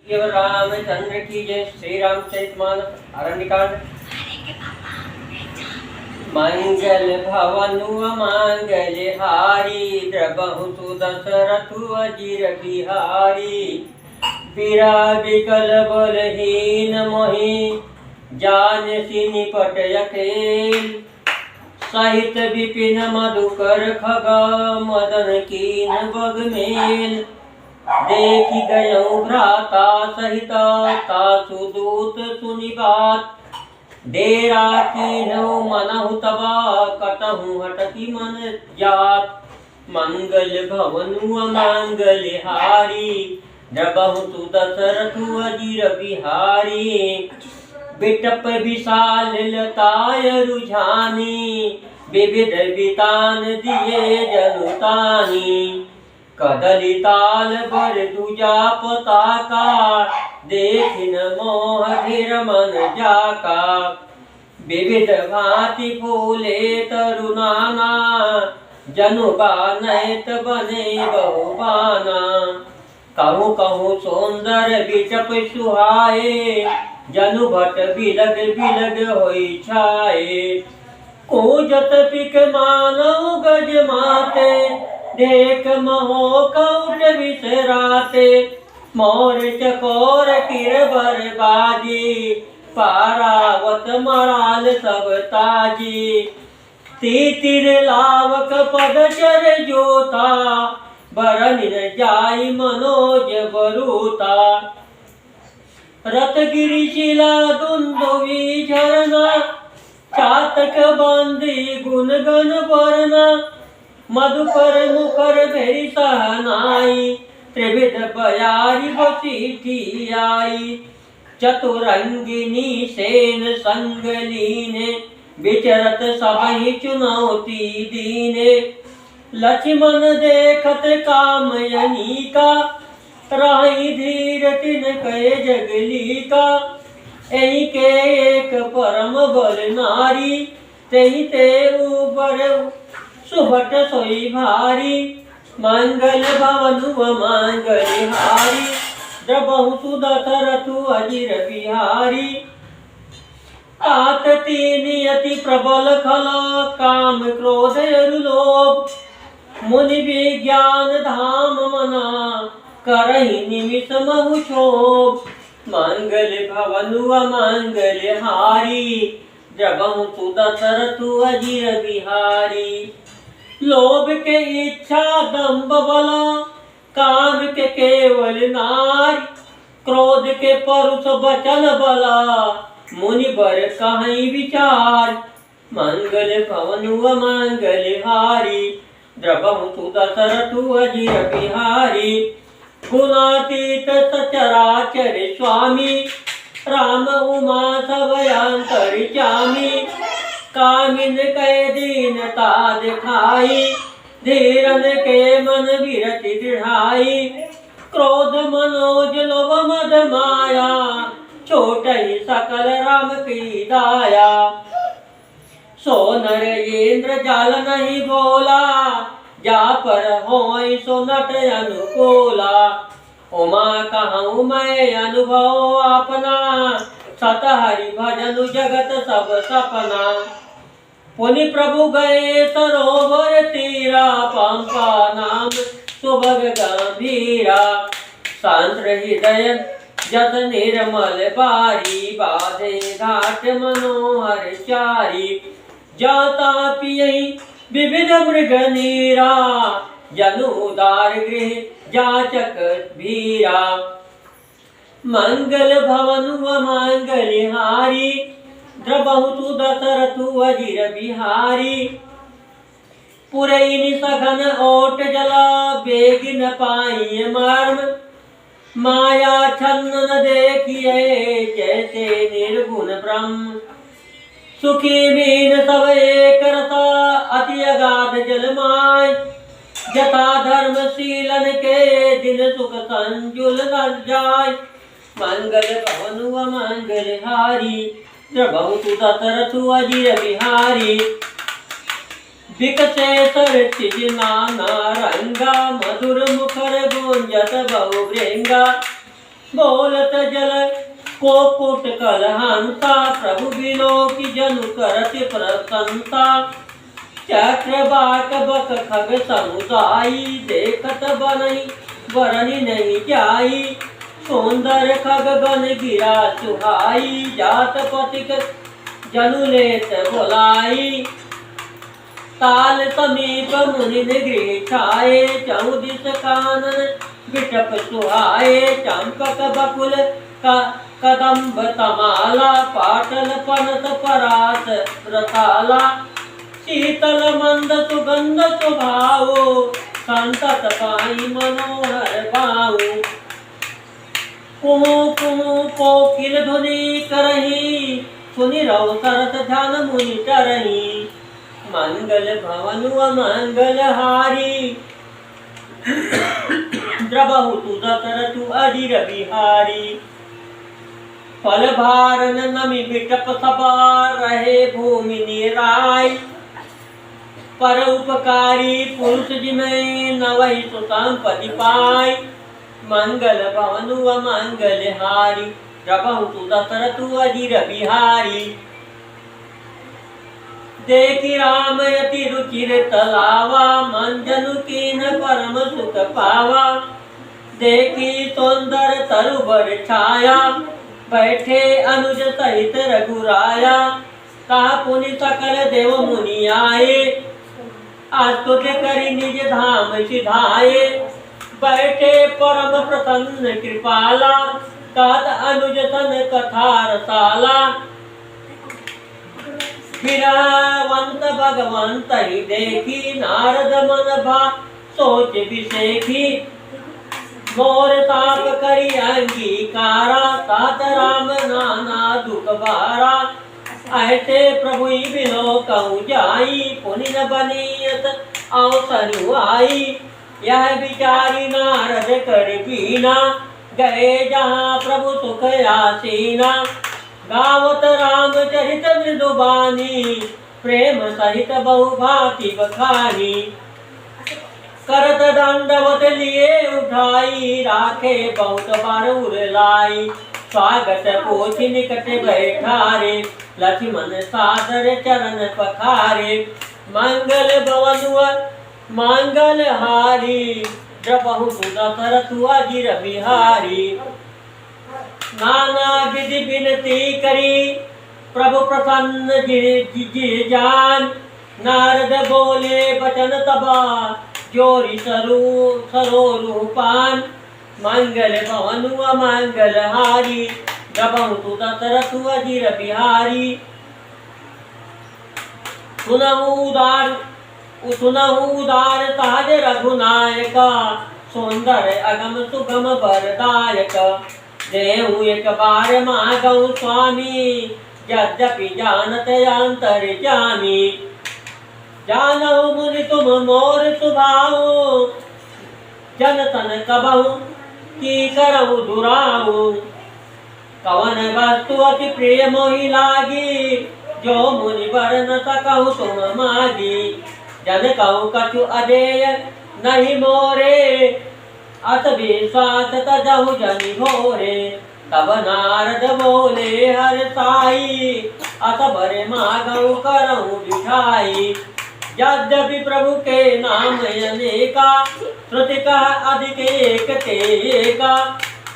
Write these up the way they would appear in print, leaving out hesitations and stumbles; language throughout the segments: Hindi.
केवल रामचंद्र की जय। श्री रामचरितमानस अरण्यकांड। मंगल भवनु मंगल हारी द्रबहु सुदशरथु अजिर बिहारी। विकल बलहीन मोहि जानसी निपट अकेल। सहित विपिन मधुकर खगा मदन कीन बग मेल। देखि गयौ भ्राता सहित तासु दूत सुनि बात। डेरा कीन्हु मनहु तबा कटहु हटति मन जात। मंगल भवनु अमंगल हारी द्रबहु सुदशरथु अजिर बिहारी। बिटप विशाल लताय रुझानी विविध वितान दिए जनुतानी। कदली ताल बर दुजा पताका देखिन मोह धीर मन जाका। विविध भांति फूले तरुनाना जनु बानैत बने बहुबाना। कहूँ कहूँ सौंदर बिटप सुहाए जनु भट बिलग बिलग होई छाए। कूजत पिक मानव गज माते देख महो कौट विसराते। मोर चकोर किर बरबाजी पारावत मराल सब ताजी। तीतिर लावक पदचर जोता बरनिन जाई मनोज बरूता। रतगिरि शिला दुंदुवी झरना चातक बांधी गुण गण वरना। मधुकर मुकर भेरी सहनाई त्रिविध बयारी बसीठी आई। चतुरंगिनी सेन संग लीने विचरत सबहि चुनौती दीने। लक्ष्मण देखत कामयनी का राही धीर तिन कहे जगली का। एहि के एक परम बल नारी तेहि ते ऊपर सुभट सोई भारी। मंगल भवनु मंगल हारी द्रबहु सुदशरथु अजिर बिहारी। तात तीन अति प्रबल खल काम क्रोध लोभ। मुनि विज्ञान धाम मना करहि निमिष महु क्षोभ। मंगल भवनु मंगल हारी द्रबहु सुदशरथु अजिर बिहारी। लोभ के इच्छा दंभ बला काम के केवल नारी। क्रोध के परुष बचन बला मुनि बर कहीं विचार। मंगल भवनु मंगल हारी द्रबहु सुदशरथु अजिर बिहारी। गुणातीत सचराचर स्वामी राम उमा सबयांतरिचामी। कामिन कै दीनता दिखाई धीरन के मन विरति दृढ़ाई। क्रोध मनोज लोभ मद माया छोट ही सकल राम की दाया। सो नर इंद्र जाल नहीं बोला जा पर होय सो नट अनुकूला। उमा कहूँ मैं अनुभव अपना सत हरि भजनु जगत सब सपना। पुनि प्रभु गए सरोवर तीरा पंपा नाम सुभग गंभीरा। शांत हृदय जस निर्मल बारी बाधे घाट मनोहर चारी। जाता पियई विविध मृग नीरा जनु उदार गृह जाचक भीरा। मंगल भवनु मंगल हारी द्रबहु सुदशरथु अजिर बिहारी। पुरैनि सघन ओट जला बेग न पाई मर्म। माया छन्न न देखिए जैसे निर्गुण ब्रह्म। सुखी मीन सब एक रसा अति अगाध जलमाय। जथा धर्मशीलन के दिन सुख संजुल न जाय। मंगल भवनु मंगल हारी द्रबहु सुदशरथु अजिर बिहारी। विकसे सरचिज नाना रंगा मधुर मुखर गुंजत बहु भृंगा। बोलत जल को कुट कलहंता, प्रभु बिलो की जनु करति प्रसन्नता। चक्रवाक बक खग समुदायी, देखत बनहि वरनि नहीं जाई। सुंदर खग गन गिरा सुहाई, जात पथिक जनु लेत बोलाई। ताल समीप मुनिन गृह छाए, चौदिस कानन बिटप सुहाए। चंपक बकुल का कदम्ब तमाला, पाटल पनस परास रसाला। शीतल मंद सुगंध सुभाओ, संतत पाई मनोहर भाऊ। कुहू कुहू कोकिल ध्वनि करही, सुनि रव सरस ध्यान मुनि टरही। मंगल भवन व मंगल हारी, द्रबहु तु दशरथु अजिर बिहारी। फल भारन नमि बिटप सभा, रहे भूमि निराय। पर उपकारी पुरुष जिमय, नवहि सुसंपत्ति पाय। मंगल भवन व मंगल हारी, द्रबहु तु दशरथु अजिर बिहारी। देखि राम यति रुचिर तलावा, मन जनु कीन परम सुख पावा। देखि सुंदर तरुबर छाया, बैठे अनुज सहित रघुराया। कहा पुनि सकल देव मुनि आए, आस्तुति करि निज धाम सिधाए। बैठे परम प्रसन्न कृपाला, कहत अनुज सन कथा रसाला। फिरवंत भगवंत ही देखी, नारद मन भा सोच विसेखी। मोर ताप करी अंगीकारा, तात राम नाना दुख बारा। ऐसे प्रभु बिलो कहूँ जाई, पुनि न बनियत अवसर आई। यह विचारी नारद कर बीना, गए जहाँ प्रभु सुख आसीना। गावत रामचरित मृदुबानी, प्रेम सहित बहु भांति बखानी। करत दंडवत लिए उठाई, राखे बहुत बार उरलाई। स्वागत पोछि निकट बैठारे, लक्ष्मण सादर चरण पखारे। मंगल भवन मंगल हारी, द्रबहु तु दशरथु अजिर बिहारी। नाना विधि विनती करी, प्रभु प्रसन्न जिर जान। नारद बोले बचन तबा, जोरी सरो पान। मंगल भवन व मंगल हारी, द्रबहु तु दशरथु अजिर बिहारी। सुनहु उदार सहज रघुनायका, सुंदर अगम सुगम वरदायक। देहु एक बार मागऊ स्वामी, यद्यपि जानत अंतर जामी। जानहु मुनि तुम मोर सुभाऊ, जन तन कबहु की करहु दुराऊ। कवन वस्तु अति प्रिय मोहि लागी, जो मुनि वर न सकहु तुम मागी। जन कहु कछु अदेय नहीं मोरे, अत विश्वास तजहु जनि भोरे। तब नारद बोले हर साई, अत बरे मागऊ करहु बिठाई। यद्यपि प्रभु के नाम अनेका, श्रुति कह अधिक एक तेका।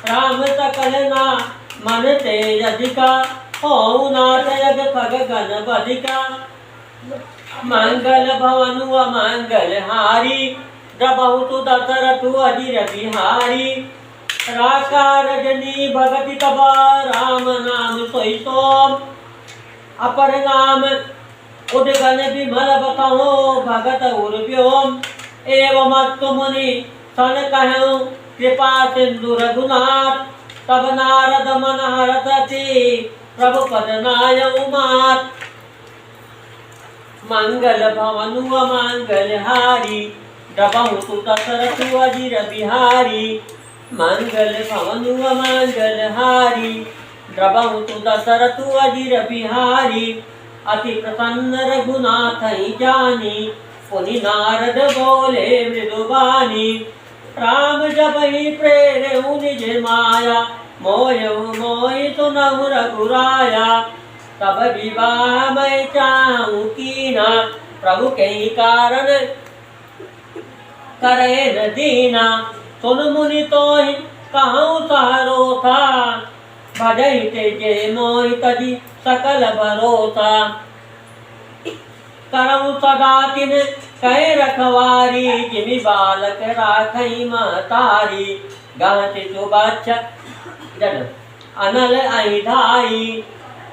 राम सकल ना मन तेज अधिका, होऊ नाथ यग खग गण बधिका। मंगल भवन व मंगल हारी, द्रबहु तु दशरथु अजिर बिहारी। राका रजनी भगति तबा, राम नाम सोई सोम। अपर नाम उद्गन विमल बतहो, भगत उर व्योम। एवं अस्तु मुनि सन कहूँ, कृपा सिंधु रघुनाथ। तब नारद मन हरषति, प्रभु पद नायउ मात। मंगल भवन व मंगल हारी, द्रबहु तु दशरथु अजिर बिहारी। मंगल भवन व मंगल हारी, द्रबहु तु दशरथु अजिर बिहारी। अति प्रसन्न रघुनाथ जानी, पुनि नारद बोले मृदुबानी। राम जब ही प्रेरहु निज माया, मोयऊ मोहि सुनहु रघुराया। तब विवाह मैं चाहूं कीना, प्रभु के कारण करे न दीना। सुन मुनि तोहि कहूँ सहारो था, भजहि तेजे मोहि तजी सकल भरोसा। करऊँ सदा तिन कह रखवारी, जिमि बालक राखई महतारी। गाँच सुबच्छ जन अनल अहिधाई,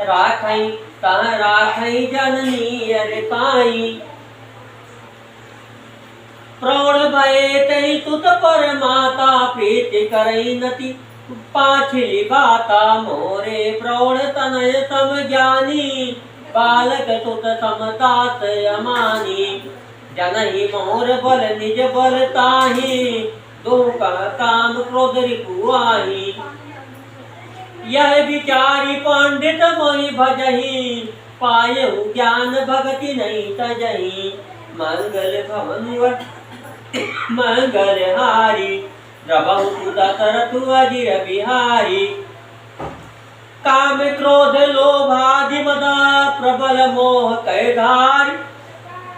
राखई तह राखई जननी अरिताई। प्रौढ़ भये तहि सुत पर माता, प्रीति करई नति पाछिली बाता। मोरे प्रौढ़ तनय सम ज्ञानी, बालक सुत समतात अमानी। जनहि मोर बल निज बल ताहि, दो काम क्रोध रिपु आहि। यह विचारी पंडित मोहि भजहि, पायहु ज्ञान भगति नहीं तजहि। मंगल भवन मंगल हारी, द्रवहु सुत दशरथु अजिर बिहारी। काम क्रोध लोभ आदि मद, प्रबल मोह कैधारी।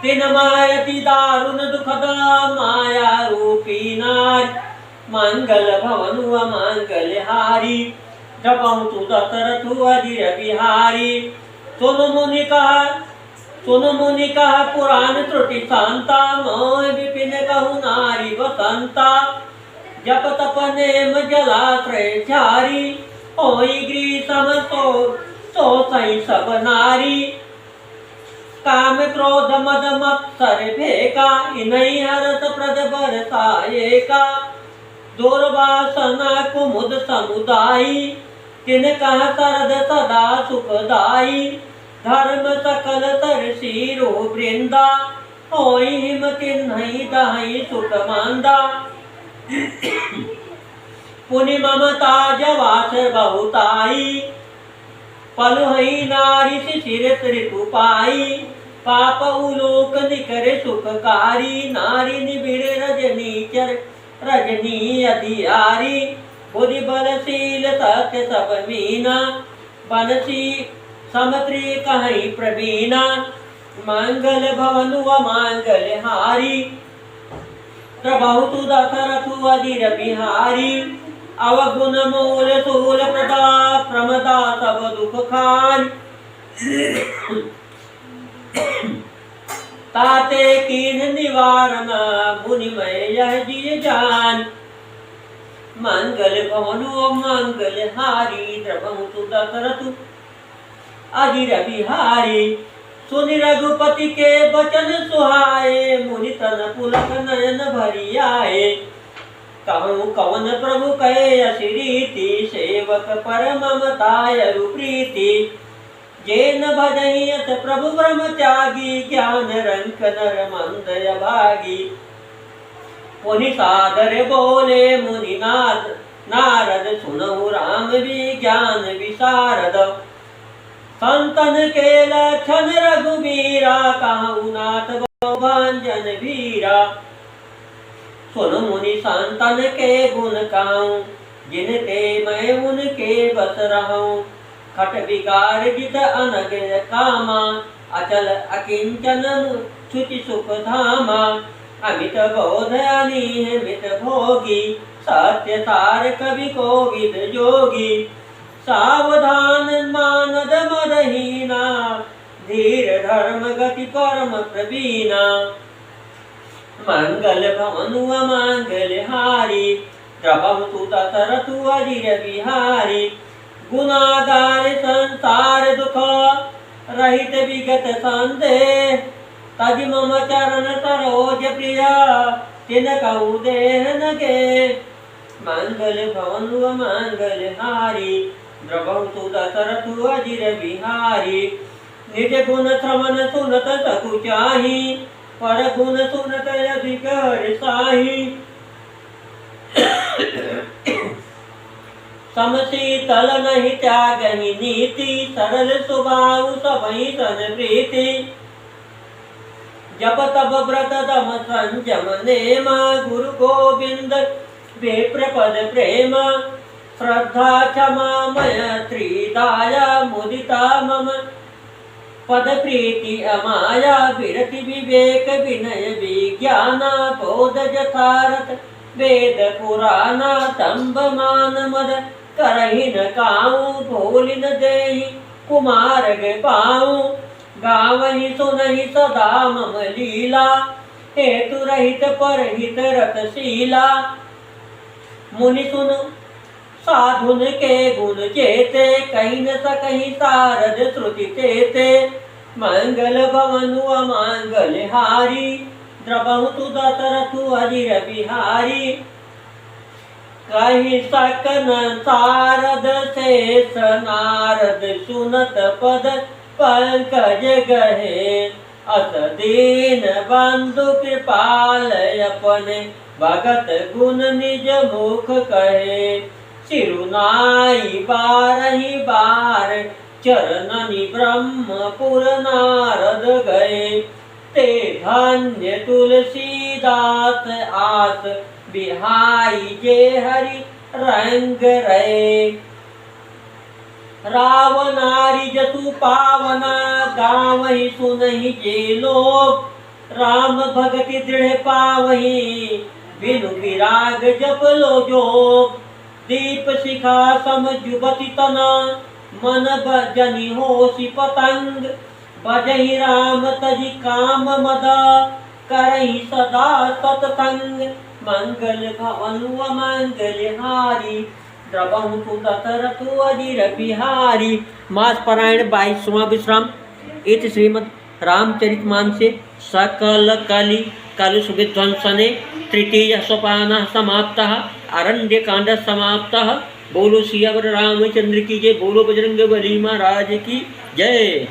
तिन मायति दारुण दुखद, माया रूपी नारी। मंगल भवन मंगल हारी, द्रवहु सुत दशरथु अजिर बिहारी। सुन मुनि कहा पुराण त्रुटि शांता, मोह विपिन कहु नारी वसंता। जप तप नेम जलाश्रय चारी, होई ग्रीसम सो सही सब नारी। काम क्रोध मद मत्सर भेका, इनहि हरत प्रद बरसाएका। दुर्वासना कुमुद समुदायी, तिन कह सरद सदा सुखदाई। धर्म सकल तरसी रो वृंदा, होई हिम तिन्हि दहि सुख मांदा। पुनि ममता जवास बहुताई, पलुहई नारी शिशिर त्रिपु पाई। पाप उलोक निकर सुखकारी, नारी निबिड़ रजनीचर रजनी अधियारी। बुद्धि बलशील सत्य सब मीना, बनसी समत्री कहि प्रवीणा। मंगल भवन मंगल हारी, प्रभु तु दशरथु अजिर बिहारी। अवगुण मूल सूल प्रदा, प्रमदा सब दुख खान। ताते कीन निवारण, मुनिमय यह जिय जान। मंगल भवन मंगल हारी, द्रवहु तु दशरथु अजिर बिहारी। सुनि रघुपति के बचन सुहाए, मुनि तन पुलक नयन भरि आए। कहूँ कवन प्रभु कहे असी रीति, सेवक पर ममताय प्रीति। जेन भजहि अत प्रभु ब्रह्म त्यागी, ज्ञान रंक नर मंद अभागी। पुनि सादर बोले मुनि नारद, सुनहु राम विज्ञान विशारद। संतन के लक्षण रघुबीरा, कहूँ नाथ भंजन वीरा। सुन मुनि संतन के गुण कहूँ, जिनते मैं उनके बस रहूं। खट विकार जित अनग कामा, अचल अकिंचन छुचि सुख धामा। अमित बोध अनिमित भोगी, सत्य सार कवि कोविद जोगी। सावधान मानद मदहीना, धीर धर्म गति परम प्रवीणा। मंगल भवन मंगल हारी, द्रवहु तु दशरथु अजिर बिहारी। गुनागार संसार दुख, रहित विगत संदेह। तज मम चरण सरोज प्रिया, तिन कहु देह नगे। मंगल भवन मंगल हारी, द्रवहु तु दशरथु अजिर बिहारी। निज गुण श्रवण सुनत सकु चाही, पर गुण सुनत अधिक हर्षाहि। समशीतल नहीं त्यागहि नीति, सरल स्वभाव सबहि सन प्रीति। जप तप व्रत दम संयम नेम, गुरु गोविंद विप्रपद प्रेम। श्रद्धा क्षमा मैत्री दया मुदिता मम पद प्रीति अमाया विरति विवेक विनय विज्ञान बोध यथारथ वेद पुराण तंब मान मद करहि न काऊ भोलि न देहि कुमार गे पाऊं गावहि सुनहि सदा मम लीला हेतु रहित परहित रतशीला मुनि सुन साधुन के गुण चेते कहीं न सकहीं सारद श्रुति तेते मंगल भवनु अमंगल हारी द्रवहु तु दशरथु अजिर बिहारी कहीं सकन सारद शेष नारद सुनत पद पंकज गहे अस दीन बंधु कृपाल अपने भगत गुण निज मुख कहे सिरुनाई बारही बार चरणनि ब्रह्मपुर नारद गए ते धन्य तुलसीदास आस बिहाई जे हरि रंग रहे रावणारि जसु पावना गावहि सुनहि जे लोग राम भगति दृढ़ पावहि बिनु विराग जप लो जोग दीप शिखा सम जुबति तना मन भजनि होसी पतंग बजहि राम तजि काम मदा करहि सदा सतसंग मंगल भवन मंगल हारी द्रवहु तु दशरथु अजिर बिहारी। मास पारायण 22वां विश्राम। इति श्रीमद् रामचरितमानसे सकल कलि कलुष विध्वंसने तृतीय सोपानः समाप्तः। अरण्यकांड समाप्तः। बोलो सियावर रामचंद्र की जय। बोलो बजरंग बली महाराज की जय।